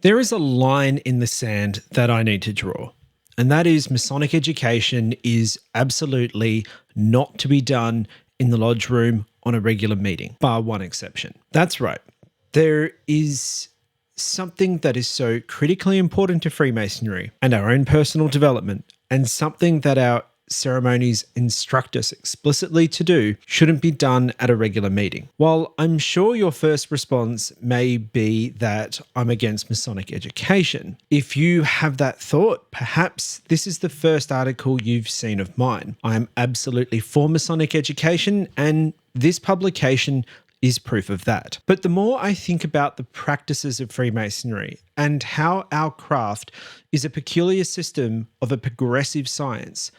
There is a line in the sand that I need to draw, and that is Masonic education is absolutely not to be done in the lodge room on a regular meeting, bar one exception. That's right. There is something that is so critically important to Freemasonry and our own personal development, and something that our ceremonies instruct us explicitly to do shouldn't be done at a regular meeting. While I'm sure your first response may be that I'm against Masonic education, if you have that thought, perhaps this is the first article you've seen of mine. I am absolutely for Masonic education, and this publication is proof of that. But the more I think about the practices of Freemasonry and how our craft is a peculiar system of a progressive science,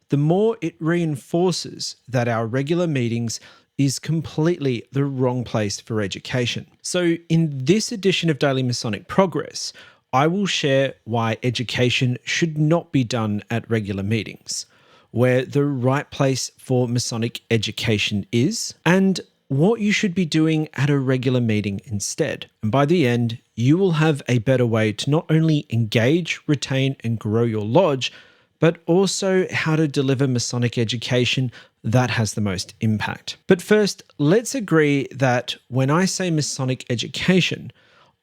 the more it reinforces that our regular meetings is completely the wrong place for education. So in this edition of Daily Masonic Progress, I will share why education should not be done at regular meetings, where the right place for Masonic education is, and what you should be doing at a regular meeting instead. And by the end, you will have a better way to not only engage, retain, and grow your lodge, but also how to deliver Masonic education that has the most impact. But first, let's agree that when I say Masonic education,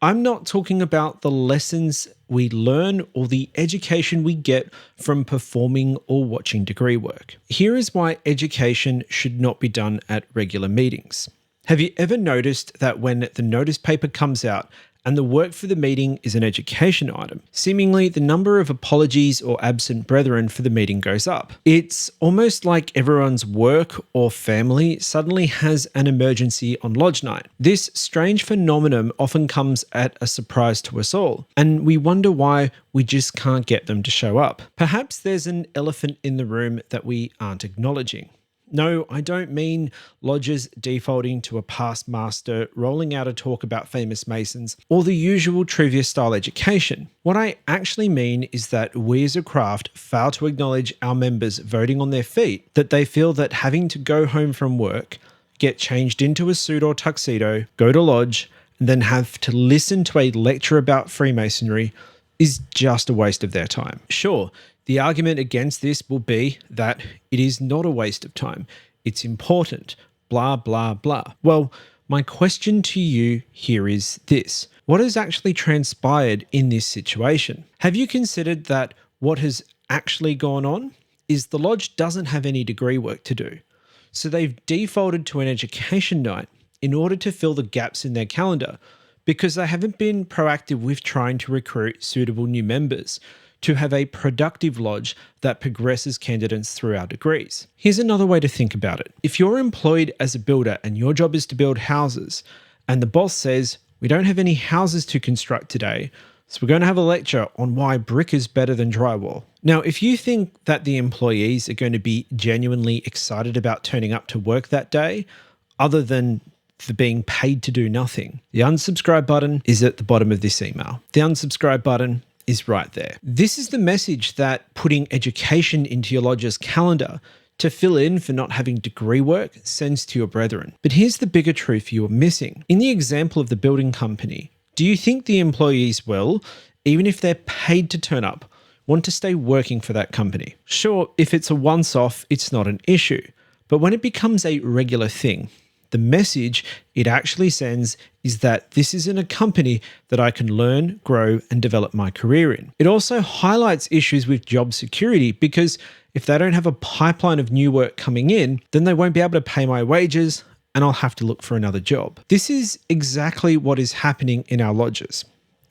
I'm not talking about the lessons we learn or the education we get from performing or watching degree work. Here is why education should not be done at regular meetings. Have you ever noticed that when the notice paper comes out and the work for the meeting is an education item, seemingly the number of apologies or absent brethren for the meeting goes up? It's almost like everyone's work or family suddenly has an emergency on lodge night. This strange phenomenon often comes at a surprise to us all, and we wonder why we just can't get them to show up. Perhaps there's an elephant in the room that we aren't acknowledging. No, I don't mean lodges defaulting to a past master, rolling out a talk about famous Masons, or the usual trivia style education. What I actually mean is that we as a craft fail to acknowledge our members voting on their feet, that they feel that having to go home from work, get changed into a suit or tuxedo, go to lodge, and then have to listen to a lecture about Freemasonry is just a waste of their time. Sure, the argument against this will be that it is not a waste of time. It's important, blah, blah, blah. Well, my question to you here is this. What has actually transpired in this situation? Have you considered that what has actually gone on is the lodge doesn't have any degree work to do. So they've defaulted to an education night in order to fill the gaps in their calendar because they haven't been proactive with trying to recruit suitable new members to have a productive lodge that progresses candidates through our degrees. Here's another way to think about it. If you're employed as a builder and your job is to build houses, and the boss says, we don't have any houses to construct today, so we're going to have a lecture on why brick is better than drywall. Now, if you think that the employees are going to be genuinely excited about turning up to work that day, other than for being paid to do nothing, the unsubscribe button is at the bottom of this email. The unsubscribe button is right there. This is the message that putting education into your lodge's calendar to fill in for not having degree work sends to your brethren. But here's the bigger truth you are missing. In the example of the building company, do you think the employees will, even if they're paid to turn up, want to stay working for that company? Sure, if it's a once-off, it's not an issue. But when it becomes a regular thing, the message it actually sends is that this isn't a company that I can learn, grow, and develop my career in. It also highlights issues with job security because if they don't have a pipeline of new work coming in, then they won't be able to pay my wages and I'll have to look for another job. This is exactly what is happening in our lodges.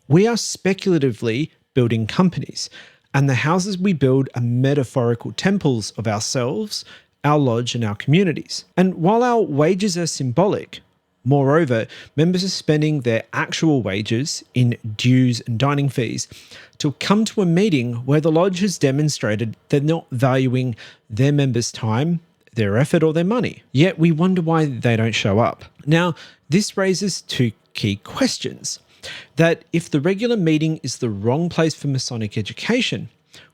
We are speculatively building companies, and the houses we build are metaphorical temples of ourselves, our lodge, and our communities. And while our wages are symbolic, moreover, members are spending their actual wages in dues and dining fees to come to a meeting where the lodge has demonstrated they're not valuing their members' time, their effort, or their money. Yet we wonder why they don't show up. Now, this raises two key questions. That if the regular meeting is the wrong place for Masonic education,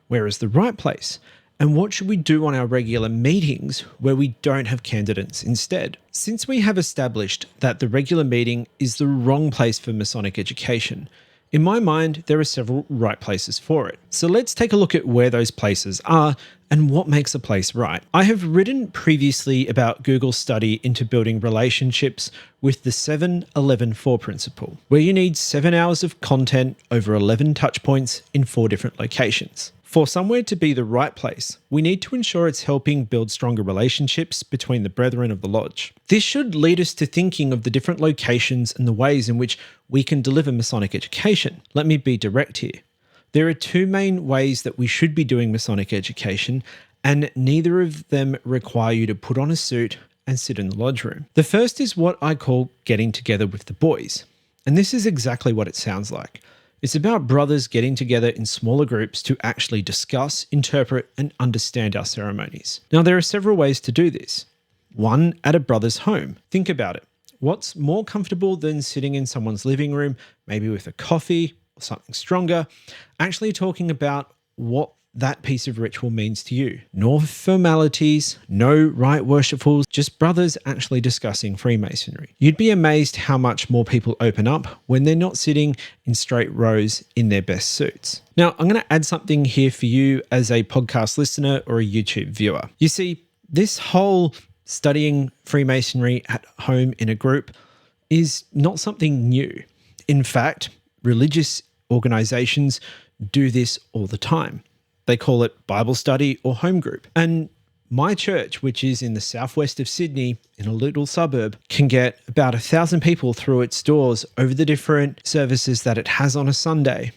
where is the right place? And what should we do on our regular meetings where we don't have candidates instead? Since we have established that the regular meeting is the wrong place for Masonic education, In my mind, there are several right places for it. So let's take a look at where those places are and what makes a place right. I have written previously about Google's study into building relationships with the 7-11-4 principle, where you need 7 hours of content over 11 touch points in 4 different locations. For somewhere to be the right place, we need to ensure it's helping build stronger relationships between the brethren of the lodge. This should lead us to thinking of the different locations and the ways in which we can deliver Masonic education. Let me be direct here. There are 2 main ways that we should be doing Masonic education, and neither of them require you to put on a suit and sit in the lodge room. The first is what I call getting together with the boys. And this is exactly what it sounds like. It's about brothers getting together in smaller groups to actually discuss, interpret, and understand our ceremonies. Now, there are several ways to do this. One, at a brother's home. Think about it. What's more comfortable than sitting in someone's living room, maybe with a coffee or something stronger, actually talking about what that piece of ritual means to you? No formalities, no right worshipfuls, just brothers actually discussing Freemasonry. You'd be amazed how much more people open up when they're not sitting in straight rows in their best suits. Now, I'm going to add something here for you as a podcast listener or a YouTube viewer. You see, this whole studying Freemasonry at home in a group is not something new. In fact, religious organizations do this all the time. They call it Bible study or home group. And my church, which is in the southwest of Sydney in a little suburb, can get about 1,000 people through its doors over the different services that it has on a Sunday,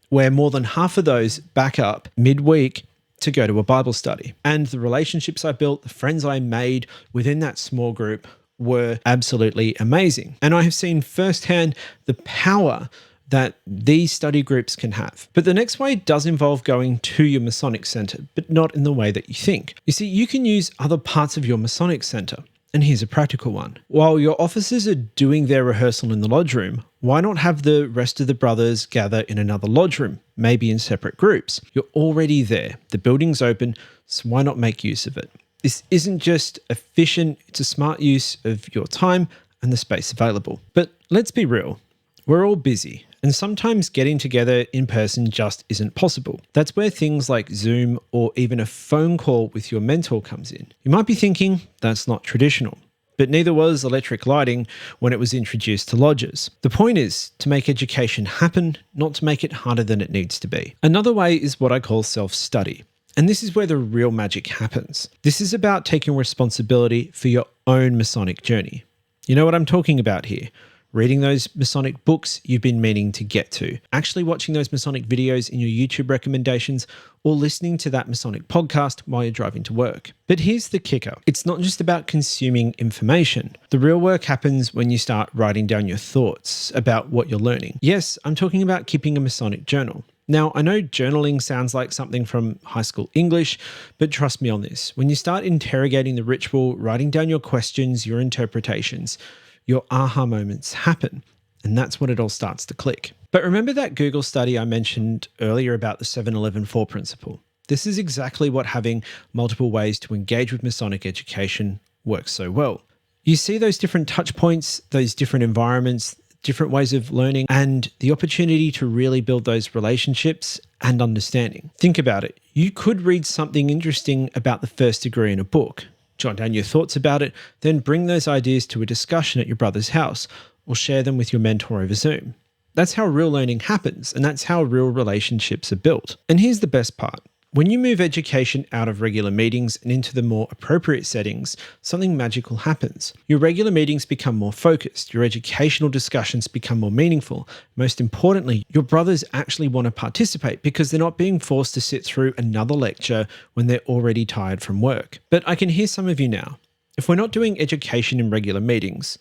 where more than half of those back up midweek to go to a Bible study. And the relationships I built, the friends I made within that small group were absolutely amazing. And I have seen firsthand the power that these study groups can have. But the next way does involve going to your Masonic Center, but not in the way that you think. You see, you can use other parts of your Masonic Center. And here's a practical one. While your officers are doing their rehearsal in the lodge room, why not have the rest of the brothers gather in another lodge room, maybe in separate groups? You're already there. The building's open, so why not make use of it? This isn't just efficient, it's a smart use of your time and the space available. But let's be real. We're all busy, and sometimes getting together in person just isn't possible. That's where things like Zoom or even a phone call with your mentor comes in. You might be thinking that's not traditional, but neither was electric lighting when it was introduced to lodges. The point is to make education happen, not to make it harder than it needs to be. Another way is what I call self-study. And this is where the real magic happens. This is about taking responsibility for your own Masonic journey. You know what I'm talking about here? Reading those Masonic books you've been meaning to get to, actually watching those Masonic videos in your YouTube recommendations, or listening to that Masonic podcast while you're driving to work. But here's the kicker. It's not just about consuming information. The real work happens when you start writing down your thoughts about what you're learning. Yes, I'm talking about keeping a Masonic journal. Now, I know journaling sounds like something from high school English, but trust me on this. When you start interrogating the ritual, writing down your questions, your interpretations, your aha moments happen. And that's when it all starts to click. But remember that Google study I mentioned earlier about the 7-11-4 principle? This is exactly what having multiple ways to engage with Masonic education works so well. You see those different touch points, those different environments, different ways of learning, and the opportunity to really build those relationships and understanding. Think about it. You could read something interesting about the first degree in a book, jot down your thoughts about it, then bring those ideas to a discussion at your brother's house or share them with your mentor over Zoom. That's how real learning happens, and that's how real relationships are built. And here's the best part. When you move education out of regular meetings and into the more appropriate settings, something magical happens. Your regular meetings become more focused, your educational discussions become more meaningful. Most importantly, your brothers actually want to participate because they're not being forced to sit through another lecture when they're already tired from work. But I can hear some of you now. If we're not doing education in regular meetings,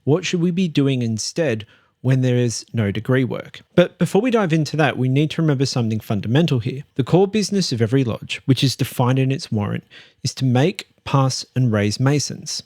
what should we be doing instead when there is no degree work? But before we dive into that, we need to remember something fundamental here. The core business of every lodge, which is defined in its warrant, is to make, pass, and raise Masons.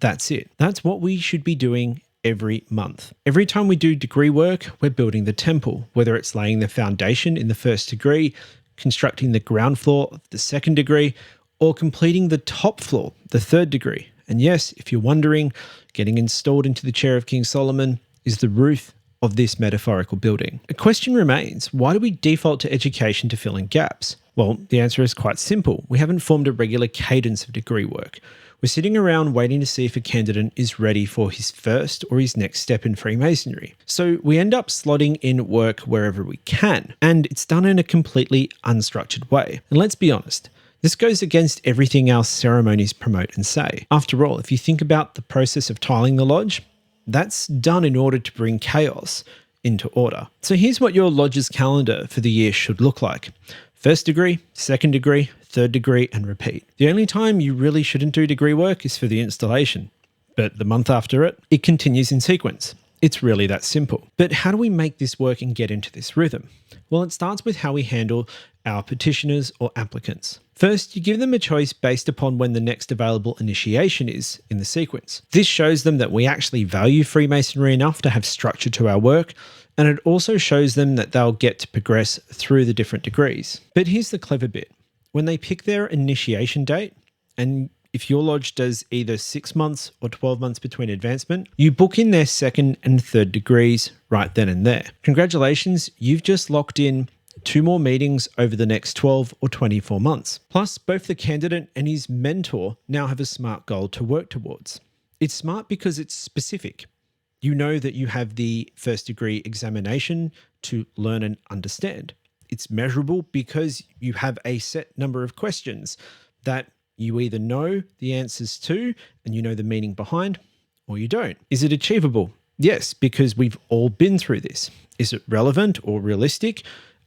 That's it. That's what we should be doing every month. Every time we do degree work, we're building the temple, whether it's laying the foundation in the first degree, constructing the ground floor of the second degree, or completing the top floor, the third degree. And yes, if you're wondering, getting installed into the chair of King Solomon is the roof of this metaphorical building. A question remains, why do we default to education to fill in gaps? Well, the answer is quite simple. We haven't formed a regular cadence of degree work. We're sitting around waiting to see if a candidate is ready for his first or his next step in Freemasonry. So we end up slotting in work wherever we can, and it's done in a completely unstructured way. And let's be honest, this goes against everything our ceremonies promote and say. After all, if you think about the process of tiling the lodge, that's done in order to bring chaos into order. So here's what your lodge's calendar for the year should look like. First degree, second degree, third degree, and repeat. The only time you really shouldn't do degree work is for the installation, but the month after it, it continues in sequence. It's really that simple. But how do we make this work and get into this rhythm? Well, it starts with how we handle our petitioners or applicants. First, you give them a choice based upon when the next available initiation is in the sequence. This shows them that we actually value Freemasonry enough to have structure to our work, and it also shows them that they'll get to progress through the different degrees. But here's the clever bit. When they pick their initiation date, and if your lodge does either 6 months or 12 months between advancement, you book in their second and third degrees right then and there. Congratulations, you've just locked in 2 more meetings over the next 12 or 24 months. Plus, both the candidate and his mentor now have a SMART goal to work towards. It's SMART because it's specific. You know that you have the first degree examination to learn and understand. It's measurable because you have a set number of questions that you either know the answers to and you know the meaning behind, or you don't. Is it achievable? Yes, because we've all been through this. Is it relevant or realistic?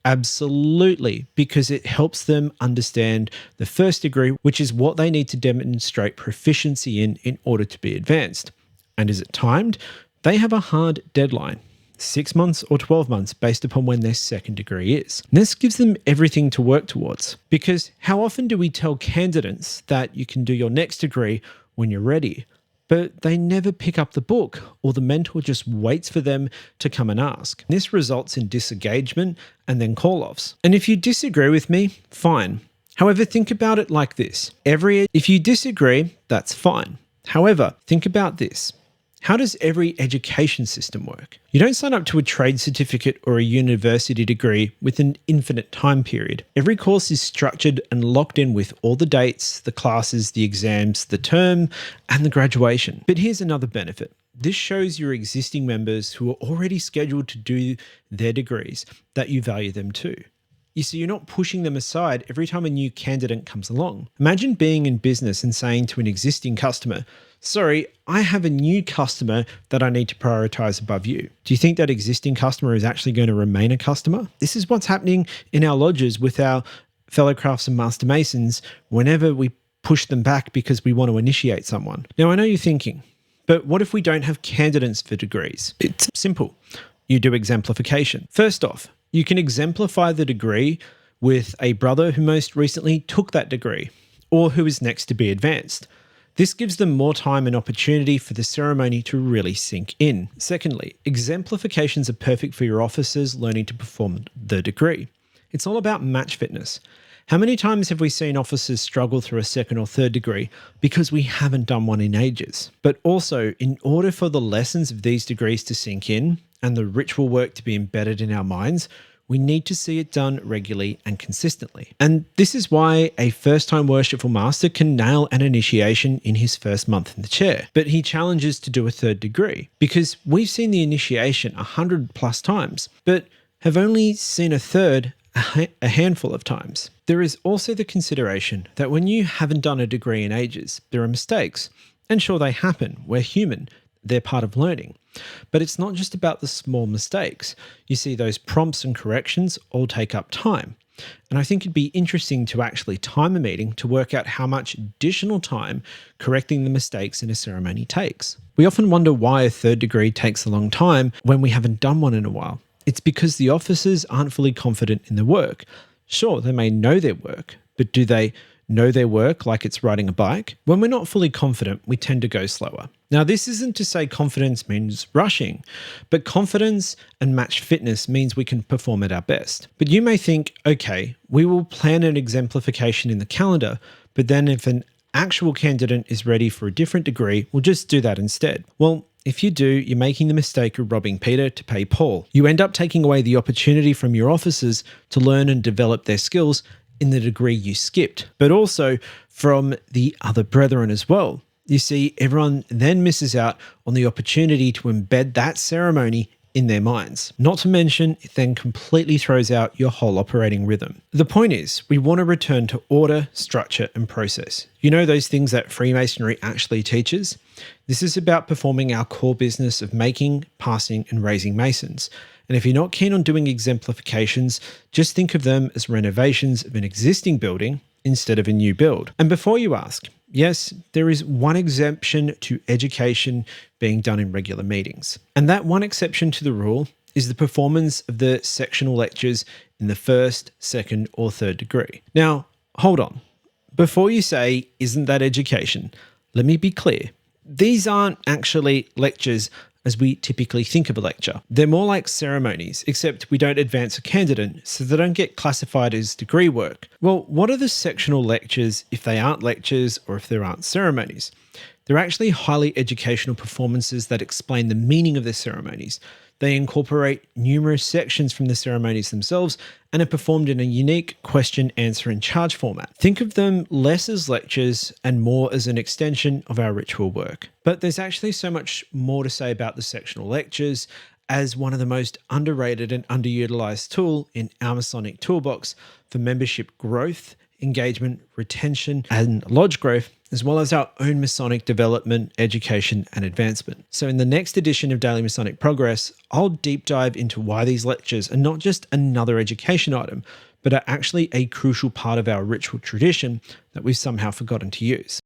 Absolutely, because it helps them understand the first degree, which is what they need to demonstrate proficiency in order to be advanced. And is it timed? They have a hard deadline, 6 months or 12 months based upon when their second degree is. And this gives them everything to work towards, because how often do we tell candidates that you can do your next degree when you're ready, but they never pick up the book, or the mentor just waits for them to come and ask. This results in disengagement and then call-offs. And if you disagree with me, fine. However, think about it like this. If you disagree, that's fine. However, think about this. How does every education system work? You don't sign up to a trade certificate or a university degree with an infinite time period. Every course is structured and locked in with all the dates, the classes, the exams, the term, and the graduation. But here's another benefit. This shows your existing members who are already scheduled to do their degrees that you value them too. You see, you're not pushing them aside every time a new candidate comes along. Imagine being in business and saying to an existing customer, sorry, I have a new customer that I need to prioritize above you. Do you think that existing customer is actually going to remain a customer? This is what's happening in our lodges with our fellow crafts and master masons whenever we push them back because we want to initiate someone. Now, I know you're thinking, but what if we don't have candidates for degrees? It's simple. You do exemplification. First off, you can exemplify the degree with a brother who most recently took that degree or who is next to be advanced. This gives them more time and opportunity for the ceremony to really sink in. Secondly, exemplifications are perfect for your officers learning to perform the degree. It's all about match fitness. How many times have we seen officers struggle through a second or third degree because we haven't done one in ages? But also, in order for the lessons of these degrees to sink in and the ritual work to be embedded in our minds, we need to see it done regularly and consistently. And this is why a first-time worshipful master can nail an initiation in his first month in the chair, but he challenges to do a third degree because we've seen the initiation 100+ times, but have only seen a third a handful of times. There is also the consideration that when you haven't done a degree in ages, there are mistakes. And sure, they happen. We're human. They're part of learning. But it's not just about the small mistakes. You see, those prompts and corrections all take up time. And I think it'd be interesting to actually time a meeting to work out how much additional time correcting the mistakes in a ceremony takes. We often wonder why a third degree takes a long time when we haven't done one in a while. It's because the officers aren't fully confident in their work. Sure, they may know their work, but do they know their work like it's riding a bike? When we're not fully confident, we tend to go slower. Now, this isn't to say confidence means rushing, but confidence and match fitness means we can perform at our best. But you may think, okay, we will plan an exemplification in the calendar, but then if an actual candidate is ready for a different degree, we'll just do that instead. Well, If you do, you're making the mistake of robbing Peter to pay Paul. You end up taking away the opportunity from your officers to learn and develop their skills in the degree you skipped, but also from the other brethren as well. You see, everyone then misses out on the opportunity to embed that ceremony in their minds. Not to mention, it then completely throws out your whole operating rhythm. The point is, we want to return to order, structure, and process. You know those things that Freemasonry actually teaches? This is about performing our core business of making, passing, and raising Masons. And if you're not keen on doing exemplifications, just think of them as renovations of an existing building instead of a new build. And before you ask, yes, there is one exemption to education being done in regular meetings. And that one exception to the rule is the performance of the sectional lectures in the first, second, or third degree. Now, hold on. Before you say, isn't that education? Let me be clear. These aren't actually lectures as we typically think of a lecture. They're more like ceremonies, except we don't advance a candidate, so they don't get classified as degree work. Well, what are the sectional lectures if they aren't lectures or if there aren't ceremonies? They're actually highly educational performances that explain the meaning of the ceremonies. They incorporate numerous sections from the ceremonies themselves and are performed in a unique question, answer, and charge format. Think of them less as lectures and more as an extension of our ritual work. But there's actually so much more to say about the sectional lectures as one of the most underrated and underutilized tool in our Masonic toolbox for membership growth, engagement, retention, and lodge growth, as well as our own Masonic development, education, and advancement. So in the next edition of Daily Masonic Progress, I'll deep dive into why these lectures are not just another education item, but are actually a crucial part of our ritual tradition that we've somehow forgotten to use.